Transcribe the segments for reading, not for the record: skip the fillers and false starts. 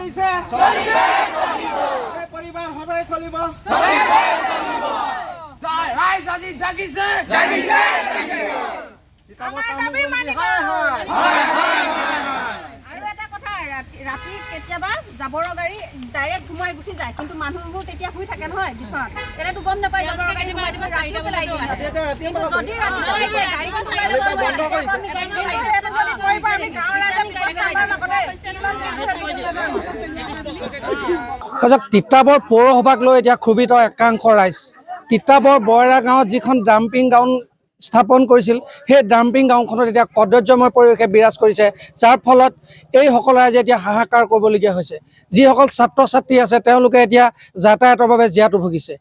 চলিছে পৰিবাৰ সদায় চলিব ৰাইজ আজি জাগিছে ৰাতি কেতিয়াবা জাবৰৰ গাড়ী ডাইৰেক্ট ঘুমাই গুচি যায় কিন্তু মানুহবোৰ তেতিয়া শুই থাকে নহয় পিছত তেনেতো গম নাপায় জাবৰৰ গাড়ী ৰাতিও পেলাই দিয়ে যদি ৰাতি পেলাই দিয়ে গাড়ীখন চলাই ল'ব তিতাবৰ পৌৰসভাক লৈ এতিয়া ক্ষোভিত একাংশ ৰাইজ তিতাবৰ বয়ৰা গাঁৱত যিখন ডাম্পিং গ্ৰাউণ্ড স্থাপন কৰিছিল সেই ডাম্পিং গ্ৰাউণ্ডখনত এতিয়া কদৰ্যময় পৰিৱেশে বিৰাজ কৰিছে যাৰ ফলত এইসকল ৰাইজে এতিয়া হাহাকাৰ কৰিবলগীয়া হৈছে যিসকল ছাত্ৰ ছাত্ৰী আছে তেওঁলোকে এতিয়া যাতায়াতৰ বাবে জীয়াতু ভুগিছে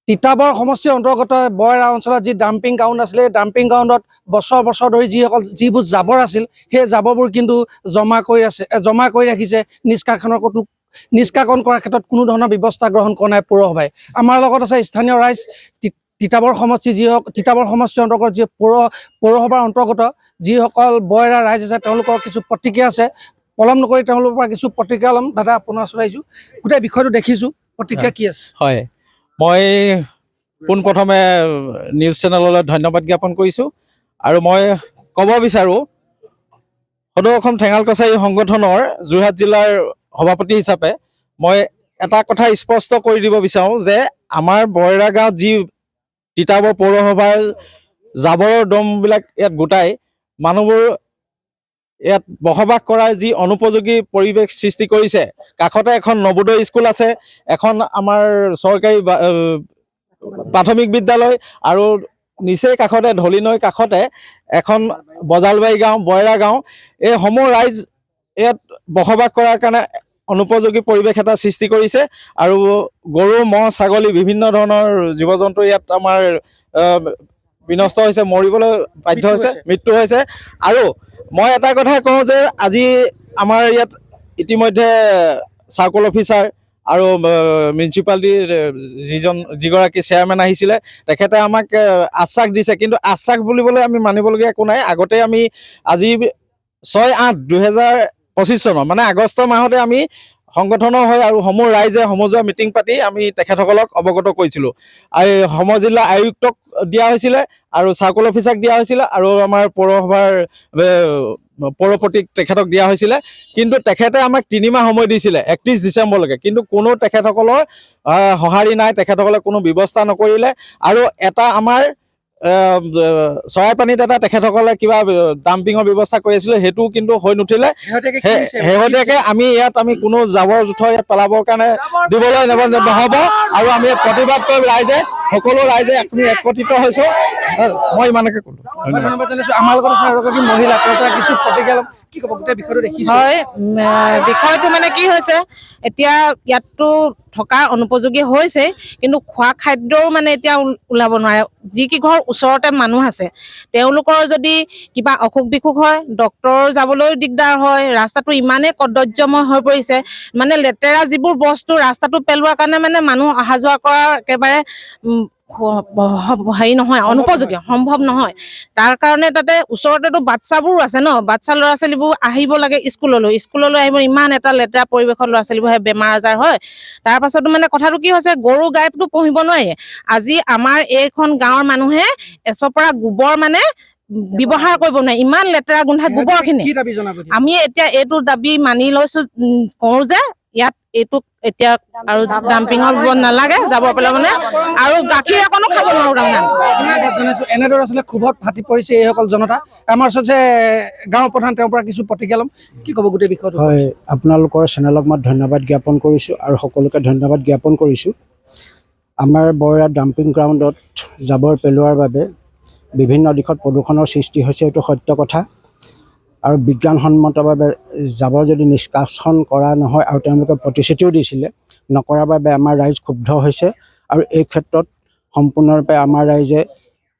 তিতাবৰ সমষ্টিৰ অন্তৰ্গত বয়ৰা অঞ্চলত যি ডাম্পিং গ্ৰাউণ্ড আছিলে এই ডাম্পিং গ্ৰাউণ্ডত বছৰ বছৰ ধৰি যিবোৰ জাবৰ আছিল সেই জাবৰবোৰ কিন্তু জমা কৰি ৰাখিছে নিষ্কাশন কৰাৰ ক্ষেত্ৰত কোনো ধৰণৰ ব্যৱস্থা গ্ৰহণ কৰা নাই পৌৰসভাই আমাৰ লগত আছে স্থানীয় ৰাইজ তিতাবৰ সমষ্টিৰ অন্তৰ্গত যি পৌৰসভাৰ অন্তৰ্গত যিসকল বয়ৰা ৰাইজ আছে তেওঁলোকৰ কিছু প্ৰতিক্ৰিয়া আছে পলম নকৰি তেওঁলোকৰ পৰা কিছু প্ৰতিক্ৰিয়া ল'ম দাদা আপোনাৰ ওচৰত আহিছোঁ গোটেই বিষয়টো দেখিছোঁ প্ৰতিক্ৰিয়া কি আছে হয় মই পোনপ্ৰথমে নিউজ চেনেললৈ ধন্যবাদ জ্ঞাপন কৰিছোঁ আৰু মই ক'ব বিচাৰোঁ সদৌ অসম ঠেঙাল কছাৰী সংগঠনৰ যোৰহাট জিলাৰ সভাপতি হিচাপে মই এটা কথা স্পষ্ট কৰি দিব বিচাৰোঁ যে আমাৰ বয়ৰা গাঁৱত যি তিতাবৰ পৌৰসভাৰ জাবৰৰ দমবিলাক ইয়াত গোটাই মানুহবোৰ ইয়াত বসবাস কৰাৰ যি অনুপযোগী পৰিৱেশ সৃষ্টি কৰিছে কাষতে এখন নবোদয় স্কুল আছে এখন আমাৰ চৰকাৰী প্ৰাথমিক বিদ্যালয় আৰু নিচেই কাষতে ধলিনৈ কাষতে এখন বজালবাৰী গাঁও বয়ৰা গাঁও এই সমূহ ৰাইজ ইয়াত বসবাস কৰাৰ কাৰণে অনুপযোগী পৰিৱেশ এটা সৃষ্টি কৰিছে আৰু গৰু ম'হ ছাগলী বিভিন্ন ধৰণৰ জীৱ জন্তু ইয়াত আমাৰ বিনষ্ট হৈছে মৰিবলৈ বাধ্য হৈছে মৃত্যু হৈছে আৰু মই এটা কথা কওঁ যে আজি আমাৰ ইয়াত ইতিমধ্যে চাৰ্কল অফিচাৰ আৰু মিউনিচিপালিটিৰ যিগৰাকী চেয়াৰমেন আহিছিলে তেখেতে আমাক আশ্বাস দিছে কিন্তু আশ্বাস বুলিবলৈ আমি মানিবলগীয়া একো নাই আগতে আমি আজি 6-8-2025 চনৰ মানে আগষ্ট মাহতে আমি সংগঠনৰ হৈ আৰু সমূহ ৰাইজে সমজুৱা মিটিং পাতি আমি তেখেতসকলক অৱগত কৰিছিলোঁ আৰু সমজিলা আয়ুক্তক দিয়া হৈছিলে আৰু চাৰ্কল অফিচাৰক দিয়া হৈছিলে আৰু আমাৰ পৌৰসভাৰ পৌৰপতিক তেখেতক দিয়া হৈছিলে কিন্তু তেখেতে আমাক 3 মাহ সময় দিছিলে 31 ডিচেম্বৰলৈকে কিন্তু কোনো তেখেতসকলৰ সঁহাৰি নাই তেখেতসকলে কোনো ব্যৱস্থা নকৰিলে আৰু এটা আমাৰ চৰাইপানীত এটা তেখেতসকলে কিবা ডাম্পিঙৰ ব্যৱস্থা কৰি আছিলে সেইটো কিন্তু হৈ নুঠিলে শেহতীয়াকৈ আমি ইয়াত কোনো জাবৰ জোঁথৰ ইয়াত পেলাবৰ কাৰণে দিবলৈ নহ'ব আৰু আমি প্ৰতিবাদ কৰিম সকলো ৰাইজে আমি একত্ৰিত হৈছোঁ মই ইমানকে ক'লোঁ ধন্যবাদ জনাইছোঁ আমাৰ লগত আছে আৰু এগৰাকী মহিলা তেওঁৰ পৰা কিছু প্ৰতিক্ৰিয়া ল'ম কি ক'ব গোটেই বিষয়টো দেখিছোঁ হয় বিষয়টো মানে কি হৈছে এতিয়া ইয়াততো থকাৰ অনুপযোগী হৈছে কিন্তু খোৱা খাদ্যও মানে এতিয়া ওলাব নোৱাৰে যি কি ঘৰ ওচৰতে মানুহ আছে তেওঁলোকৰ যদি কিবা অসুখ বিসুখ হয় ডক্তৰ যাবলৈও দিগদাৰ হয় ৰাস্তাটো ইমানেই কদৰ্যময় হৈ পৰিছে মানে লেতেৰা যিবোৰ বস্তু ৰাস্তাটো পেলোৱাৰ কাৰণে মানে মানুহ অহা যোৱা কৰা একেবাৰে হেৰি নহয় অনুপযোগী সম্ভৱ নহয় তাৰ কাৰণে তাতে ওচৰতেতো বাচ্চাবোৰো আছে ন বাচ্চা ল'ৰা ছোৱালীবোৰ আহিব লাগে স্কুললৈ আহিব ইমান এটা লেতেৰা পৰিৱেশত ল'ৰা ছোৱালীবোৰ বেমাৰ আজাৰ হয় তাৰ পাছতো মানে কথাটো কি হৈছে গৰু গাইটো পুহিব নোৱাৰি আজি আমাৰ এইখন গাঁৱৰ মানুহে এচপৰা গোবৰ মানে ব্যৱহাৰ কৰিব নোৱাৰে ইমান লেতেৰা গোন্ধাই গোবৰখিনি আমি এতিয়া এইটো দাবী মানি লৈছোঁ কওঁ যে ইয়াত এইটো এতিয়া আৰু ডাম্পিঙৰ নালাগে যাব পেলাই মানে আৰু গাখীৰ অকণো খাব নোৱাৰোঁ তাৰমানে এনেদৰে আচলতে ক্ষোভত ফাটি পৰিছে এইসকল জনতা আমাৰ ওচৰত গাঁও প্ৰধান তেওঁৰ পৰা কিছু প্ৰতিক্ৰিয়া ল'ম কি ক'ব গোটেই বিষয়টো হয় আপোনালোকৰ চেনেলক মই ধন্যবাদ জ্ঞাপন কৰিছোঁ আৰু সকলোকে ধন্যবাদ জ্ঞাপন কৰিছোঁ আমাৰ বয়ৰা ডাম্পিং গ্ৰাউণ্ডত জাবৰ পেলোৱাৰ বাবে বিভিন্ন দিশত প্ৰদূষণৰ সৃষ্টি হৈছে এইটো সত্য কথা আৰু বিজ্ঞানসন্মতভাৱে জাবৰ যদি নিষ্কাশন কৰা নহয় আৰু তেওঁলোকে প্ৰতিশ্ৰুতিও দিছিলে নকৰাৰ বাবে আমাৰ ৰাইজ ক্ষুব্ধ হৈছে আৰু এই ক্ষেত্ৰত সম্পূৰ্ণৰূপে আমাৰ ৰাইজে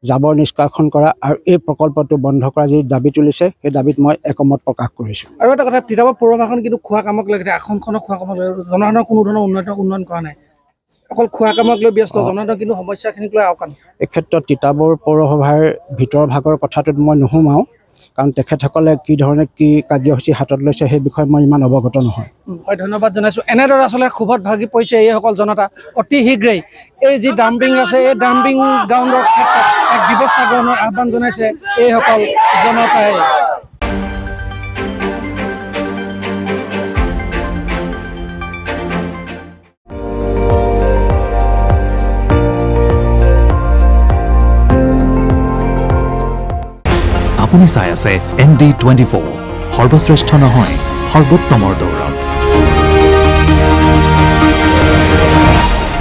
জাবৰ নিষ্কাশন কৰা আৰু এই প্ৰকল্পটো বন্ধ কৰা যি দাবী তুলিছে সেই দাবীত মই একমত প্ৰকাশ কৰিছোঁ আৰু এটা কথা তিতাবৰ পৌৰসভাখন কিন্তু খোৱা কামক লৈ আসনখনক খোৱা কামক লৈ জনসাধাৰণৰ কোনো ধৰণৰ উন্নয়ন কৰা নাই অকল খোৱা কামক লৈ ব্যস্ত জনসাধাৰণৰ কিন্তু সমস্যাখিনিক লৈ আওকাণ এই ক্ষেত্ৰত তিতাবৰ পৌৰসভাৰ ভিতৰ ভাগৰ কথাটোত মই নোসোমাওঁ কাৰণ তেখেতসকলে কি ধৰণে কি কাৰ্যসূচী হাতত লৈছে সেই বিষয়ে মই ইমান অৱগত নহয়। হয়, ধন্যবাদ জনাইছোঁ। এনেদৰে আচলতে ক্ষোভত ভাগি পৰিছে এইসকল জনতা। অতি শীঘ্ৰেই এই যি ডাম্পিং আছে এই ডাম্পিং গ্ৰাউণ্ডৰ ক্ষেত্ৰত এক ব্যৱস্থা গ্ৰহণৰ আহ্বান জনাইছে এইসকল জনতাই। আপুনি চাই আছে ND24, সৰ্বশ্ৰেষ্ঠ নহয় সৰ্বোত্তমৰ দৌৰত।